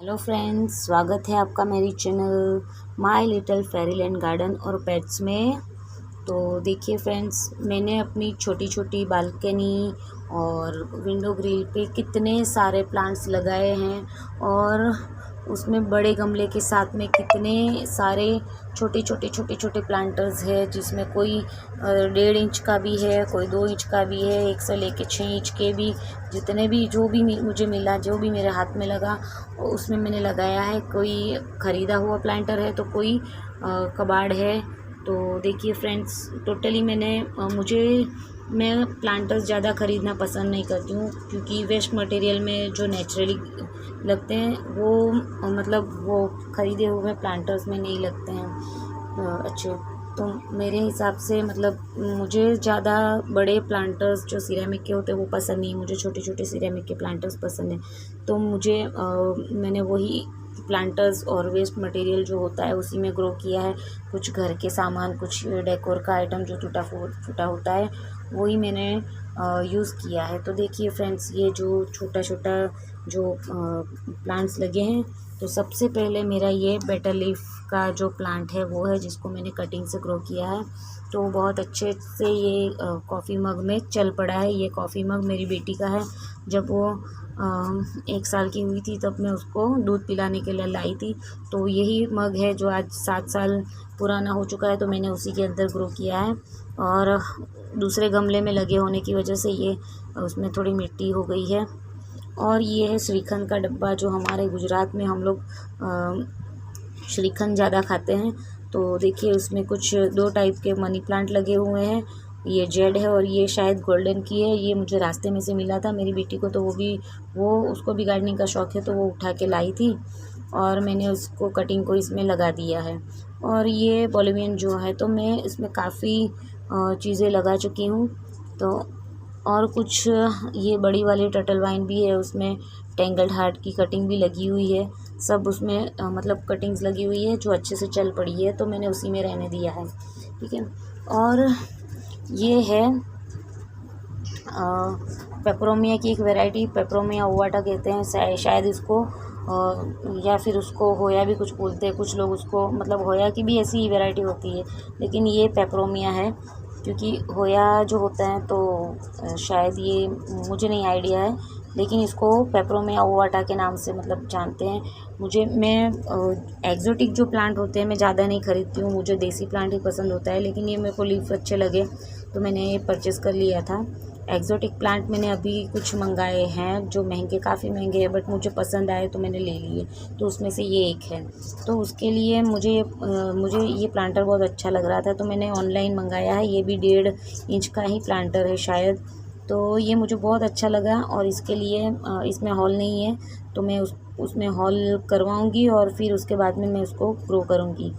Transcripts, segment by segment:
Hello friends, स्वागत है आपका मेरी channel my little Fairyland garden और पेट्स में। तो देखिए फ्रेंड्स, मैंने अपनी छोटी छोटी बालकनी और विंडो ग्रिल पे कितने सारे प्लांट्स लगाए हैं और उसमें बड़े गमले के साथ में कितने सारे छोटे छोटे प्लांटर्स है, जिसमें कोई 1.5 इंच का भी है, कोई 2 इंच का भी है, 1 से लेके 6 इंच के भी, जितने भी जो भी मुझे मिला, जो भी मेरे हाथ में लगा उसमें मैंने लगाया है। कोई ख़रीदा हुआ प्लांटर है तो कोई कबाड़ है। तो देखिए फ्रेंड्स, टोटली मैं प्लांटर्स ज़्यादा ख़रीदना पसंद नहीं करती हूँ, क्योंकि वेस्ट मटेरियल में जो नेचुरली लगते हैं वो वो ख़रीदे हुए प्लांटर्स में नहीं लगते हैं अच्छे। तो मेरे हिसाब से मुझे ज़्यादा बड़े प्लांटर्स जो सिरेमिक के होते हैं वो पसंद नहीं, मुझे छोटे छोटे सिरेमिक के प्लांटर्स पसंद हैं। तो मैंने वही प्लांटर्स और वेस्ट मटेरियल जो होता है उसी में ग्रो किया है। कुछ घर के सामान, कुछ डेकोर का आइटम जो टूटा फूटा होता है वही मैंने यूज़ किया है। तो देखिए फ्रेंड्स, ये जो छोटा छोटा जो प्लांट्स लगे हैं, तो सबसे पहले मेरा ये बेटर लीफ का जो प्लांट है वो है, जिसको मैंने कटिंग से ग्रो किया है। तो बहुत अच्छे से ये कॉफ़ी मग में चल पड़ा है। ये कॉफ़ी मग मेरी बेटी का है। जब वो 1 साल की हुई थी तब मैं उसको दूध पिलाने के लिए लाई थी। तो यही मग है जो आज 7 साल पुराना हो चुका है, तो मैंने उसी के अंदर ग्रो किया है। और दूसरे गमले में लगे होने की वजह से ये उसमें थोड़ी मिट्टी हो गई है। और ये है श्रीखंड का डब्बा, जो हमारे गुजरात में हम लोग श्रीखंड ज़्यादा खाते हैं। तो देखिए, उसमें कुछ 2 टाइप के मनी प्लांट लगे हुए हैं। ये जेड है और ये शायद गोल्डन की है। ये मुझे रास्ते में से मिला था मेरी बेटी को, तो उसको भी गार्डनिंग का शौक़ है, तो वो उठा के लाई थी और मैंने उसको कटिंग को इसमें लगा दिया है। और ये बॉलिवियन जो है, तो मैं इसमें काफ़ी चीज़ें लगा चुकी हूँ। तो और कुछ ये बड़ी वाली टर्टल वाइन भी है, उसमें टेंगल्ड हार्ट की कटिंग भी लगी हुई है। सब उसमें कटिंग्स लगी हुई है जो अच्छे से चल पड़ी है, तो मैंने उसी में रहने दिया है। ठीक है। और ये है पेपरोमिया की एक वैरायटी, पेपरोमिया ओवाटा कहते हैं शायद इसको, या फिर उसको होया भी कुछ बोलते हैं कुछ लोग उसको। होया की भी ऐसी वैरायटी होती है, लेकिन ये पेपरोमिया है, क्योंकि होया जो होता है तो शायद ये मुझे नहीं आइडिया है, लेकिन इसको पेपरोमिया ओवाटा के नाम से जानते हैं। मैं एक्जोटिक जो प्लांट होते हैं मैं ज़्यादा नहीं ख़रीदती हूँ, मुझे देसी प्लांट ही पसंद होता है। लेकिन ये मेरे को लीफ अच्छे लगे तो मैंने ये परचेज़ कर लिया था। एक्जोटिक प्लांट मैंने अभी कुछ मंगाए हैं जो काफ़ी महंगे हैं, बट मुझे पसंद आए तो मैंने ले लिए। तो उसमें से ये एक है। तो उसके लिए मुझे ये प्लांटर बहुत अच्छा लग रहा था, तो मैंने ऑनलाइन मंगाया है। ये भी 1.5 इंच का ही प्लांटर है शायद। तो ये मुझे बहुत अच्छा लगा, और इसके लिए इसमें हॉल नहीं है, तो मैं उसमें हॉल करवाऊंगी और फिर उसके बाद में मैं उसको ग्रो करूंगी।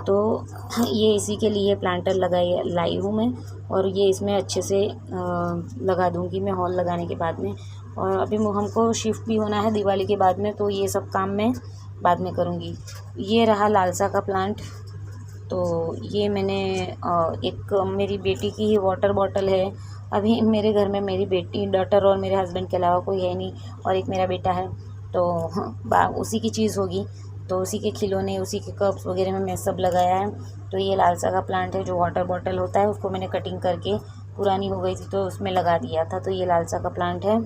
तो ये इसी के लिए प्लांटर लाई हूँ मैं, और ये इसमें अच्छे से लगा दूंगी मैं हॉल लगाने के बाद में। और अभी हमको शिफ्ट भी होना है दिवाली के बाद में, तो ये सब काम मैं बाद में करूँगी। ये रहा लालसा का प्लांट। तो ये मैंने एक मेरी बेटी की ही वाटर बॉटल है। अभी मेरे घर में मेरी बेटी, डॉटर और मेरे हस्बैंड के अलावा कोई है नहीं, और एक मेरा बेटा है, तो उसी की चीज़ होगी। तो उसी के खिलौने, उसी के कप्स वगैरह में मैं सब लगाया है। तो ये लालसा का प्लांट है, जो वाटर बॉटल होता है उसको मैंने कटिंग करके, पुरानी हो गई थी तो उसमें लगा दिया था। तो ये लालसा का प्लांट है।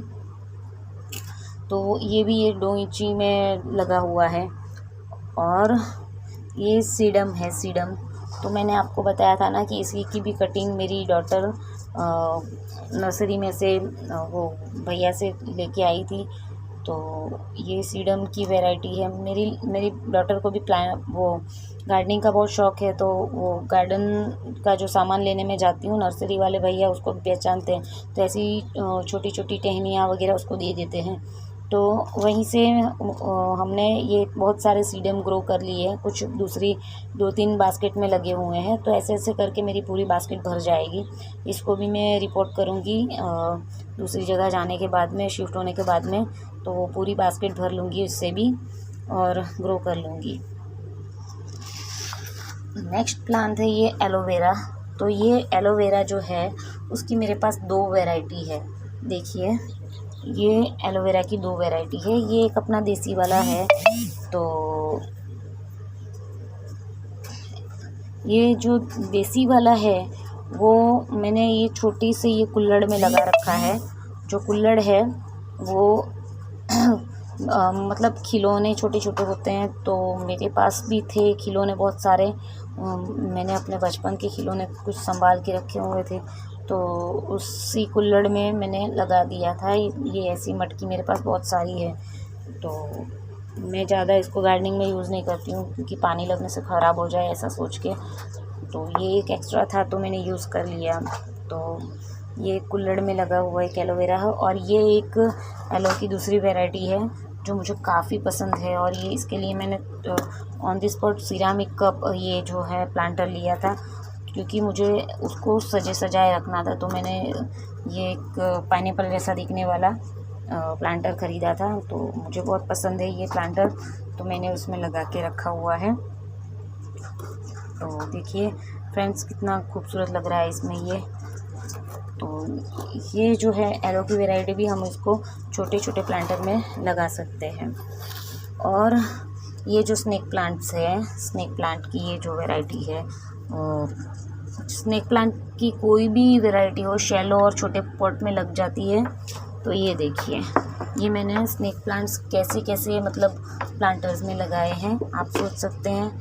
तो ये भी 2 इंची में लगा हुआ है। और ये सीडम है, सीडम। तो मैंने आपको बताया था ना कि इसी की भी कटिंग मेरी डॉटर नर्सरी में से वो भैया से लेके आई थी। तो ये सीडम की वैरायटी है। मेरी डॉटर को भी गार्डनिंग का बहुत शौक़ है, तो वो गार्डन का जो सामान लेने में जाती हूँ, नर्सरी वाले भैया उसको पहचानते हैं, तो ऐसी छोटी छोटी टहनियाँ वगैरह उसको दे देते हैं। तो वहीं से हमने ये बहुत सारे सीडम ग्रो कर लिए हैं। कुछ दूसरी 2-3 बास्केट में लगे हुए हैं, तो ऐसे ऐसे करके मेरी पूरी बास्केट भर जाएगी। इसको भी मैं रिपोर्ट करूँगी दूसरी जगह जाने के बाद में, शिफ्ट होने के बाद में, तो वो पूरी बास्केट भर लूँगी इससे भी और ग्रो कर लूँगी। नेक्स्ट प्लांट है ये एलोवेरा। तो ये एलोवेरा जो है उसकी मेरे पास 2 वैरायटी है। देखिए, ये एलोवेरा की 2 वैरायटी है। ये एक अपना देसी वाला है, तो ये जो देसी वाला है वो मैंने ये छोटी सी ये कुल्हड़ में लगा रखा है। जो कुल्हड़ है वो मतलब खिलौने छोटे छोटे होते हैं, तो मेरे पास भी थे खिलौने बहुत सारे। मैंने अपने बचपन के खिलौने कुछ संभाल के रखे हुए थे, तो उसी कुल्हड़ में मैंने लगा दिया था। ये ऐसी मटकी मेरे पास बहुत सारी है, तो मैं ज़्यादा इसको गार्डनिंग में यूज़ नहीं करती हूँ क्योंकि पानी लगने से ख़राब हो जाए ऐसा सोच के। तो ये एक एक्स्ट्रा था तो मैंने यूज़ कर लिया। तो ये कुल्हड़ में लगा हुआ एक एलोवेरा है, और ये एक एलो की दूसरी वैरायटी है जो मुझे काफ़ी पसंद है। और ये इसके लिए मैंने on the spot ceramic cup ये जो है प्लांटर लिया था, क्योंकि मुझे उसको सजाए रखना था। तो मैंने ये एक पाइनएप्पल जैसा दिखने वाला प्लांटर ख़रीदा था, तो मुझे बहुत पसंद है ये प्लांटर, तो मैंने उसमें लगा के रखा हुआ है। तो देखिए फ्रेंड्स कितना खूबसूरत लग रहा है इसमें ये। तो ये जो है एलो की वैरायटी भी हम इसको छोटे छोटे प्लांटर में लगा सकते हैं। और ये जो स्नेक प्लांट्स है, स्नेक प्लांट की ये जो वैरायटी है, स्नेक प्लांट की कोई भी वैरायटी हो शैलो और छोटे पॉट में लग जाती है। तो ये देखिए, ये मैंने स्नेक प्लांट्स कैसे कैसे मतलब प्लांटर्स में लगाए हैं, आप सोच सकते हैं।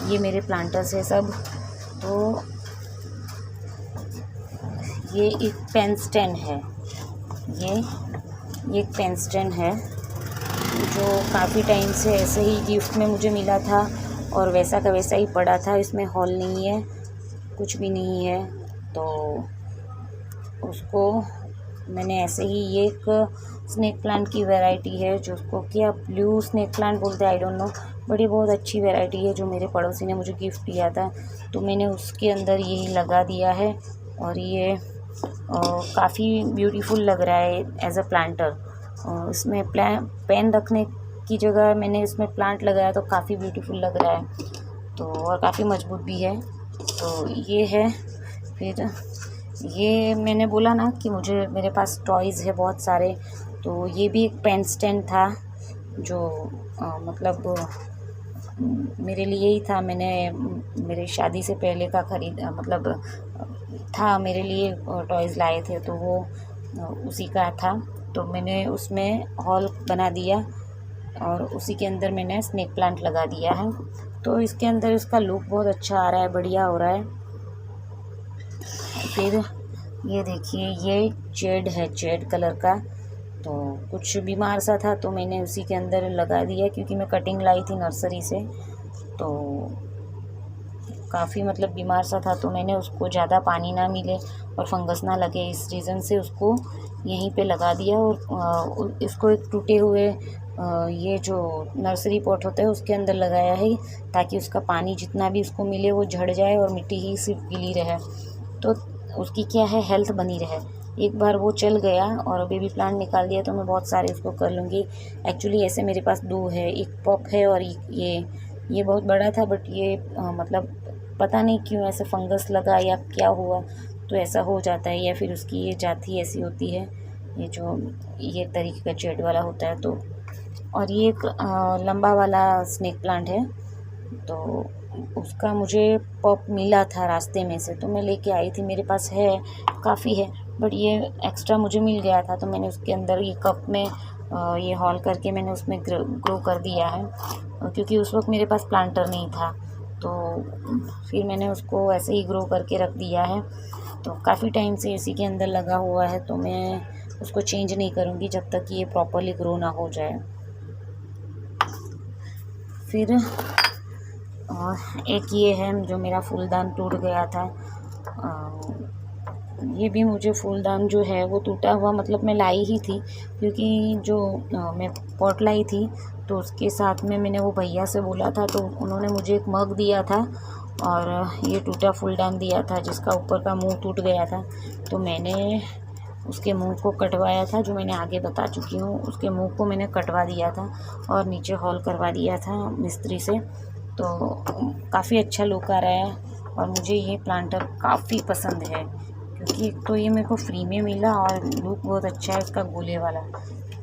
ये मेरे प्लांटर्स है सब। तो ये एक पेन स्टैंड है, ये एक पेन स्टैंड है जो काफ़ी टाइम से ऐसे ही गिफ्ट में मुझे मिला था, और वैसा का वैसा ही पड़ा था। इसमें हॉल नहीं है, कुछ भी नहीं है, तो उसको मैंने ऐसे ही, ये एक स्नेक प्लांट की वैरायटी है जो उसको क्या ब्लू स्नेक प्लांट बोलते हैं, आई डोंट नो, बड़ी बहुत अच्छी वैरायटी है जो मेरे पड़ोसी ने मुझे गिफ्ट दिया था। तो मैंने उसके अंदर यही लगा दिया है, और ये काफ़ी ब्यूटीफुल लग रहा है एज अ प्लांटर। इसमें पेन रखने की जगह मैंने इसमें प्लांट लगाया तो काफ़ी ब्यूटीफुल लग रहा है, तो और काफ़ी मजबूत भी है। तो ये है। फिर ये मैंने बोला ना कि मेरे पास टॉयज़ है बहुत सारे, तो ये भी एक पेन स्टैंड था जो मतलब मेरे लिए ही था। मैंने मेरे शादी से पहले का मतलब था मेरे लिए, टॉयज़ लाए थे, तो वो उसी का था। तो मैंने उसमें हॉल बना दिया और उसी के अंदर मैंने स्नेक प्लांट लगा दिया है। तो इसके अंदर इसका लुक बहुत अच्छा आ रहा है, बढ़िया हो रहा है। फिर ये देखिए, ये जेड है, जेड कलर का। तो कुछ बीमार सा था तो मैंने उसी के अंदर लगा दिया, क्योंकि मैं कटिंग लाई थी नर्सरी से, तो काफ़ी मतलब बीमार सा था, तो मैंने उसको ज़्यादा पानी ना मिले और फंगस ना लगे, इस रीज़न से उसको यहीं पे लगा दिया। और इसको एक टूटे हुए ये जो नर्सरी पॉट होता है उसके अंदर लगाया है, ताकि उसका पानी जितना भी उसको मिले वो झड़ जाए और मिट्टी ही सिर्फ गीली रहे, तो उसकी क्या है हेल्थ बनी रहे। एक बार वो चल गया और बेबी प्लांट निकाल दिया तो मैं बहुत सारे उसको कर लूँगी। एक्चुअली ऐसे मेरे पास 2 है, एक पॉप है और ये बहुत बड़ा था, बट ये मतलब पता नहीं क्यों ऐसे फंगस लगा या क्या हुआ, तो ऐसा हो जाता है, या फिर उसकी ये जाति ऐसी होती है, ये तरीके का जेड वाला होता है। तो और ये एक लंबा वाला स्नेक प्लांट है, तो उसका मुझे पॉप मिला था रास्ते में से, तो मैं लेके आई थी। मेरे पास है, काफ़ी है, बट ये एक्स्ट्रा मुझे मिल गया था, तो मैंने उसके अंदर ये कप में ये हॉल करके मैंने उसमें ग्रो कर दिया है, क्योंकि उस वक्त मेरे पास प्लांटर नहीं था, तो फिर मैंने उसको ऐसे ही ग्रो करके रख दिया है। तो काफ़ी टाइम से इसी के अंदर लगा हुआ है, तो मैं उसको चेंज नहीं करूँगी जब तक ये प्रॉपरली ग्रो ना हो जाए। फिर एक ये है जो मेरा फूलदान टूट गया था। ये भी मुझे फूलदान जो है वो टूटा हुआ, मतलब मैं लाई ही थी, क्योंकि जो मैं पॉट लाई थी तो उसके साथ में मैंने वो भैया से बोला था, तो उन्होंने मुझे एक मग दिया था और ये टूटा फूलदान दिया था जिसका ऊपर का मुंह टूट गया था। तो मैंने उसके मुंह को कटवाया था, जो मैंने आगे बता चुकी हूँ। उसके मुंह को मैंने कटवा दिया था और नीचे हॉल करवा दिया था मिस्त्री से, तो काफ़ी अच्छा लुक आ रहा है। और मुझे ये प्लांटर काफ़ी पसंद है, क्योंकि एक तो ये मेरे को फ्री में मिला और लुक बहुत अच्छा है उसका गोले वाला।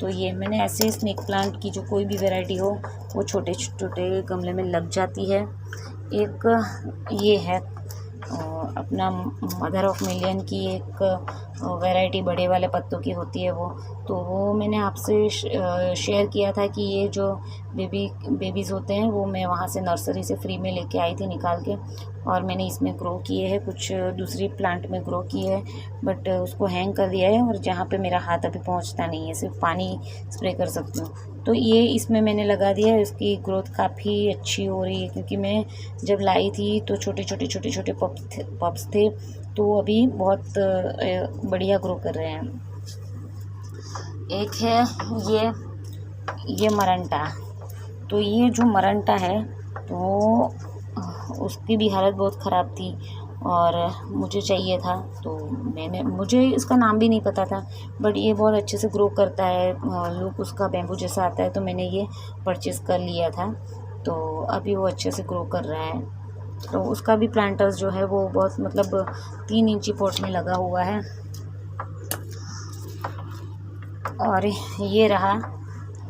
तो ये मैंने ऐसे स्नेक प्लांट की जो कोई भी वैरायटी हो वो छोटे छोटे गमले में लग जाती है। एक ये है अपना मदर ऑफ मिलियन की एक वैरायटी बड़े वाले पत्तों की होती है वो, तो वो मैंने आपसे शेयर किया था कि ये जो बेबीज़ होते हैं वो मैं वहाँ से नर्सरी से फ्री में लेके आई थी निकाल के, और मैंने इसमें ग्रो किए हैं, कुछ दूसरी प्लांट में ग्रो किए हैं, बट उसको हैंग कर दिया है और जहाँ पे मेरा हाथ अभी पहुँचता नहीं है, सिर्फ पानी स्प्रे कर सकती हूँ। तो ये इसमें मैंने लगा दिया है, इसकी ग्रोथ काफ़ी अच्छी हो रही है, क्योंकि मैं जब लाई थी तो छोटे छोटे पप्स थे, तो अभी बहुत बढ़िया ग्रो कर रहे हैं। एक है ये मरंटा। तो ये जो मरंटा है तो उसकी भी हालत बहुत ख़राब थी और मुझे चाहिए था, तो मुझे इसका नाम भी नहीं पता था, बट ये बहुत अच्छे से ग्रो करता है, लुक उसका बैम्बू जैसा आता है, तो मैंने ये परचेज़ कर लिया था। तो अभी वो अच्छे से ग्रो कर रहा है। तो उसका भी प्लांटर्स जो है वो बहुत मतलब 3 इंची पॉट में लगा हुआ है। और ये रहा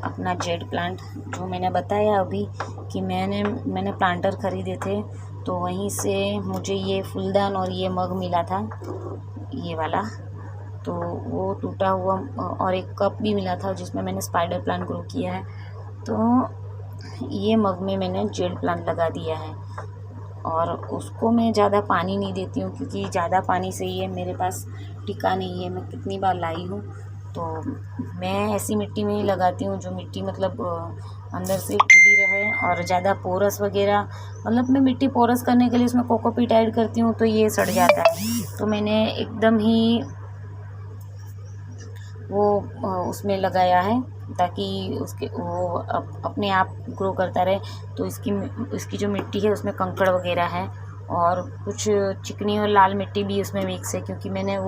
अपना जेड प्लांट, जो मैंने बताया अभी कि मैंने प्लांटर ख़रीदे थे, तो वहीं से मुझे ये फूलदान और ये मग मिला था, ये वाला, तो वो टूटा हुआ, और एक कप भी मिला था जिसमें मैंने स्पाइडर प्लांट ग्रो किया है। तो ये मग में मैंने जेड प्लांट लगा दिया है और उसको मैं ज़्यादा पानी नहीं देती हूँ, क्योंकि ज़्यादा पानी से ये मेरे पास टिका नहीं है। मैं कितनी बार लाई हूँ, तो मैं ऐसी मिट्टी में ही लगाती हूँ जो मिट्टी मतलब अंदर से खुली रहे और ज़्यादा पोरस वगैरह, मतलब मैं मिट्टी पोरस करने के लिए उसमें कोकोपीट ऐड करती हूँ तो ये सड़ जाता है। तो मैंने एकदम ही वो उसमें लगाया है ताकि वो अपने आप ग्रो करता रहे। तो इसकी जो मिट्टी है उसमें कंकड़ वगैरह है और कुछ चिकनी और लाल मिट्टी भी उसमें मिक्स है, क्योंकि मैंने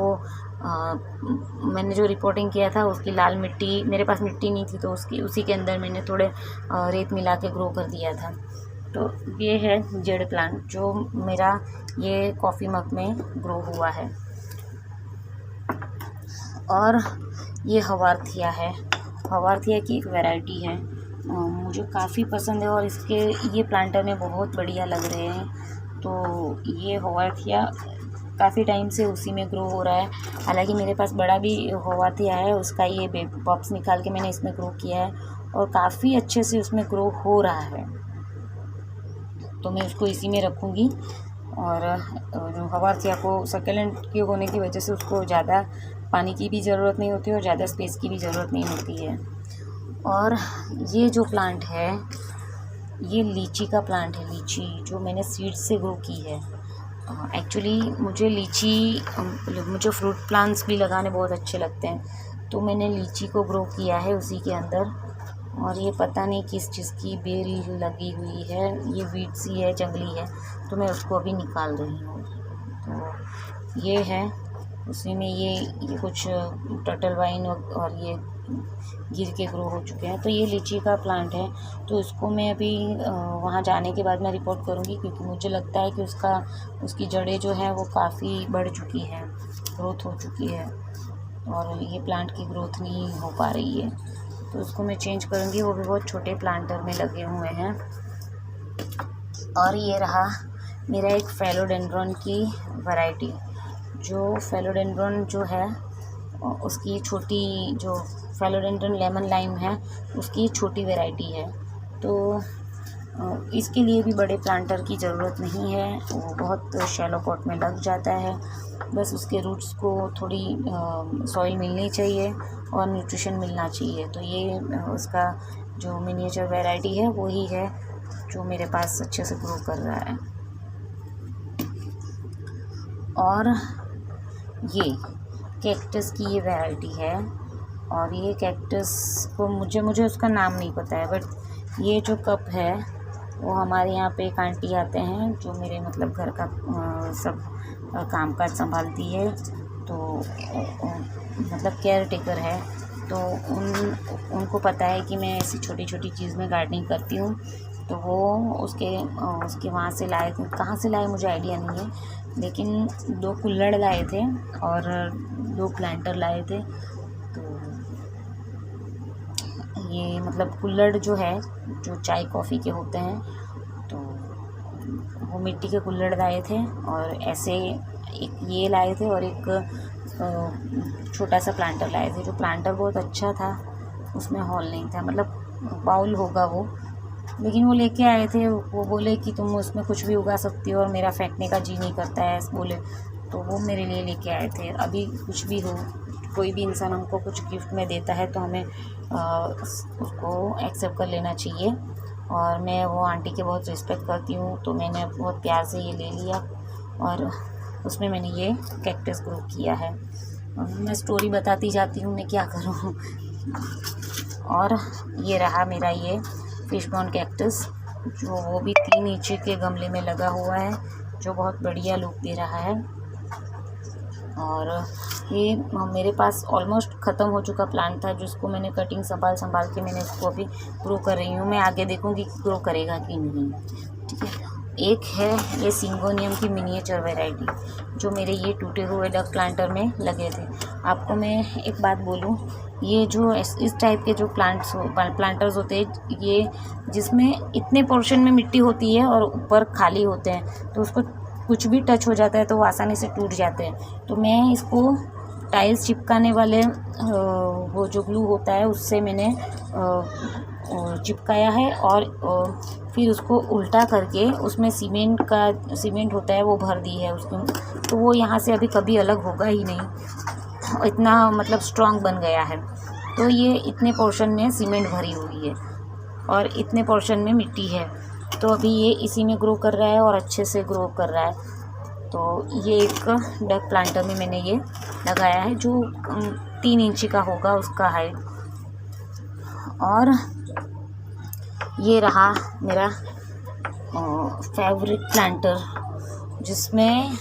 जो रिपोर्टिंग किया था उसकी लाल मिट्टी, मेरे पास मिट्टी नहीं थी, तो उसी के अंदर मैंने थोड़े रेत मिला के ग्रो कर दिया था। तो ये है जेड प्लांट जो मेरा ये कॉफ़ी मग में ग्रो हुआ है। और ये हवार्थिया है, हवार्थिया की एक वैरायटी है, मुझे काफ़ी पसंद है और ये प्लांटर में बहुत बढ़िया लग रहे हैं। तो ये हवार्थिया काफ़ी टाइम से उसी में ग्रो हो रहा है। हालांकि मेरे पास बड़ा भी हवार्थिया है, उसका ये पॉप्स निकाल के मैंने इसमें ग्रो किया है और काफ़ी अच्छे से उसमें ग्रो हो रहा है। तो मैं उसको इसी में रखूँगी। और हवार्थिया को सक्लेंट के होने की वजह से उसको ज़्यादा पानी की भी ज़रूरत नहीं होती और ज़्यादा स्पेस की भी ज़रूरत नहीं होती है। और ये जो प्लांट है ये लीची का प्लांट है, लीची जो मैंने सीड से ग्रो की है। एक्चुअली मुझे फ्रूट प्लांट्स भी लगाने बहुत अच्छे लगते हैं, तो मैंने लीची को ग्रो किया है उसी के अंदर। और ये पता नहीं किस चीज़ की बेल लगी हुई है, ये वीड सी है, जंगली है, तो मैं उसको अभी निकाल रही हूँ। तो ये है, उसी में ये कुछ टर्टल वाइन और ये गिर के ग्रो हो चुके हैं। तो ये लीची का प्लांट है, तो इसको मैं अभी वहाँ जाने के बाद मैं रिपोर्ट करूँगी, क्योंकि मुझे लगता है कि उसकी जड़ें जो हैं वो काफ़ी बढ़ चुकी हैं, ग्रोथ हो चुकी है और ये प्लांट की ग्रोथ नहीं हो पा रही है, तो उसको मैं चेंज करूँगी। वो भी बहुत छोटे प्लांटर में लगे हुए हैं। और ये रहा मेरा एक फेलोडेंड्रॉन की वैरायटी, जो फेलोडेंड्रॉन जो है उसकी छोटी, जो फेलोडेंड्रॉन लेमन लाइम है उसकी छोटी वैरायटी है। तो इसके लिए भी बड़े प्लांटर की ज़रूरत नहीं है, वो बहुत शैलो पॉट में लग जाता है। बस उसके रूट्स को थोड़ी सॉइल मिलनी चाहिए और न्यूट्रिशन मिलना चाहिए। तो ये उसका जो मिनिएचर वैरायटी है वही है जो मेरे पास अच्छे से ग्रो कर रहा है। और ये कैक्टस की ये वैरायटी है, और ये कैक्टस को मुझे उसका नाम नहीं पता है, बट ये जो कप है वो हमारे यहाँ पे एक आंटी आते हैं जो मेरे मतलब घर का सब काम काज संभालती है, तो मतलब केयर टेकर है। तो उनको पता है कि मैं ऐसी छोटी छोटी चीज़ में गार्डनिंग करती हूँ, तो वो उसके वहाँ से लाए थे, कहाँ से लाए मुझे आइडिया नहीं है, लेकिन 2 कुल्हड़ लाए थे और 2 प्लांटर लाए थे। तो ये मतलब कुल्हड़ जो है, जो चाय कॉफ़ी के होते हैं, तो वो मिट्टी के कुल्हड़ लाए थे और ऐसे एक ये लाए थे और एक छोटा सा प्लांटर लाए थे। जो प्लांटर बहुत अच्छा था, उसमें हॉल नहीं था, मतलब बाउल होगा वो, लेकिन वो लेके आए थे। वो बोले कि तुम उसमें कुछ भी उगा सकती हो और मेरा फेंकने का जी नहीं करता है बोले, तो वो मेरे लिए लेके आए थे। अभी कुछ भी हो, कोई भी इंसान हमको कुछ गिफ्ट में देता है तो हमें उसको एक्सेप्ट कर लेना चाहिए। और मैं वो आंटी के बहुत रिस्पेक्ट करती हूँ, तो मैंने बहुत प्यार से ये ले लिया और उसमें मैंने ये कैक्टस ग्रो किया है। मैं स्टोरी बताती जाती हूँ, मैं क्या करूँ। और ये रहा मेरा ये फिश बॉन्ड कैक्टस, जो वो भी 3 इंच के गमले में लगा हुआ है, जो बहुत बढ़िया लुक दे रहा है। और ये मेरे पास ऑलमोस्ट ख़त्म हो चुका प्लांट था, जिसको मैंने कटिंग संभाल के मैंने इसको अभी ग्रो कर रही हूँ। मैं आगे देखूँगी कि ग्रो करेगा कि नहीं, ठीक है। एक है ये सिंगोनियम की मिनिएचर वैरायटी, जो मेरे ये टूटे हुए डक प्लांटर में लगे थे। आपको मैं एक बात बोलूँ, ये जो इस टाइप के जो प्लांटर्स होते हैं, ये जिसमें इतने पोर्शन में मिट्टी होती है और ऊपर खाली होते हैं, तो उसको कुछ भी टच हो जाता है तो वो आसानी से टूट जाते हैं। तो मैं इसको टाइल्स चिपकाने वाले वो जो ग्लू होता है उससे मैंने चिपकाया है और फिर उसको उल्टा करके उसमें सीमेंट होता है वो भर दी है उसमें, तो वो यहाँ से अभी कभी अलग होगा ही नहीं, इतना मतलब स्ट्रॉन्ग बन गया है। तो ये इतने पोर्शन में सीमेंट भरी हुई है और इतने पोर्शन में मिट्टी है, तो अभी ये इसी में ग्रो कर रहा है और अच्छे से ग्रो कर रहा है। तो ये एक डक प्लांटर में मैंने ये लगाया है, जो 3 इंच का होगा उसका हाइट। और ये रहा मेरा फेवरेट प्लांटर, जिसमें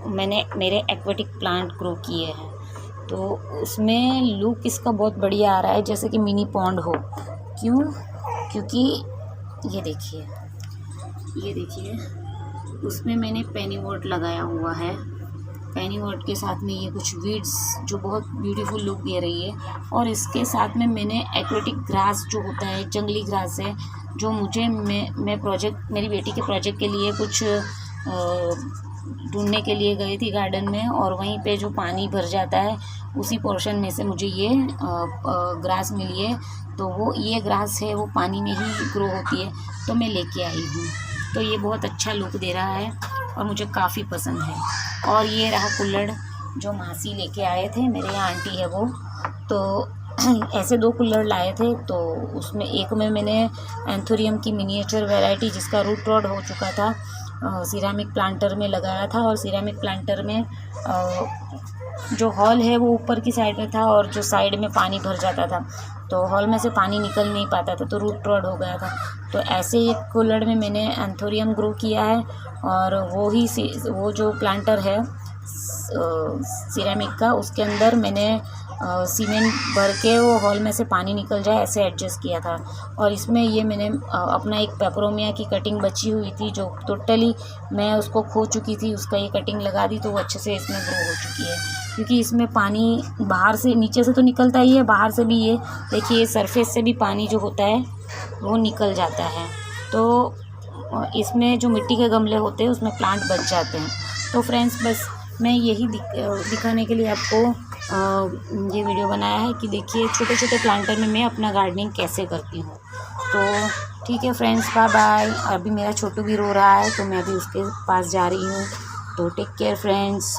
मैंने मेरे एक्वेटिक प्लांट ग्रो किए हैं। तो उसमें लुक इसका बहुत बढ़िया आ रहा है, जैसे कि मिनी पॉन्ड हो। क्यों? क्योंकि ये देखिए उसमें मैंने पेनीवॉट लगाया हुआ है। पेनीवॉट के साथ में ये कुछ वीड्स जो बहुत ब्यूटीफुल लुक दे रही है, और इसके साथ में मैंने एक्वेटिक ग्रास जो होता है, जंगली ग्रास है, जो मुझे मैं प्रोजेक्ट मेरी बेटी के प्रोजेक्ट के लिए कुछ ढूंढने के लिए गई थी गार्डन में, और वहीं पे जो पानी भर जाता है उसी पोर्शन में से मुझे ये ग्रास मिली है। तो वो ये ग्रास है वो पानी में ही ग्रो होती है, तो मैं लेके आई हूँ। तो ये बहुत अच्छा लुक दे रहा है और मुझे काफ़ी पसंद है। और ये रहा कुल्हड़ जो मासी लेके आए थे, मेरे यहाँ आंटी है वो, तो ऐसे 2 कुल्हड़ लाए थे। तो उसमें एक में मैंने एंथोरियम की मिनिएचर वैरायटी, जिसका रूट रॉड हो चुका था, सिरामिक प्लांटर में लगाया था। और सिरामिक प्लांटर में जो हॉल है वो ऊपर की साइड में था और जो साइड में पानी भर जाता था, तो हॉल में से पानी निकल नहीं पाता था, तो रूट रॉड हो गया था। तो ऐसे एक कुल्हड़ में मैंने एंथोरियम ग्रो किया है, और वो जो प्लांटर है सिरेमिक का, उसके अंदर मैंने सीमेंट भर के वो हॉल में से पानी निकल जाए ऐसे एडजस्ट किया था। और इसमें ये मैंने अपना एक पेपरोमिया की कटिंग बची हुई थी, जो टोटली मैं उसको खो चुकी थी, उसका ये कटिंग लगा दी, तो वो अच्छे से इसमें ग्रो हो चुकी है। क्योंकि इसमें पानी बाहर से, नीचे से तो निकलता ही है, बाहर से भी ये देखिए सरफेस से भी पानी जो होता है वो निकल जाता है। तो इसमें जो मिट्टी के गमले होते हैं उसमें प्लांट बच जाते हैं। तो फ्रेंड्स, बस मैं यही दिखाने के लिए आपको ये वीडियो बनाया है कि देखिए छोटे छोटे प्लांटर में मैं अपना गार्डनिंग कैसे करती हूँ। तो ठीक है फ्रेंड्स, बाय बाय। अभी मेरा छोटू भी रो रहा है, तो मैं अभी उसके पास जा रही हूँ। तो टेक केयर फ्रेंड्स।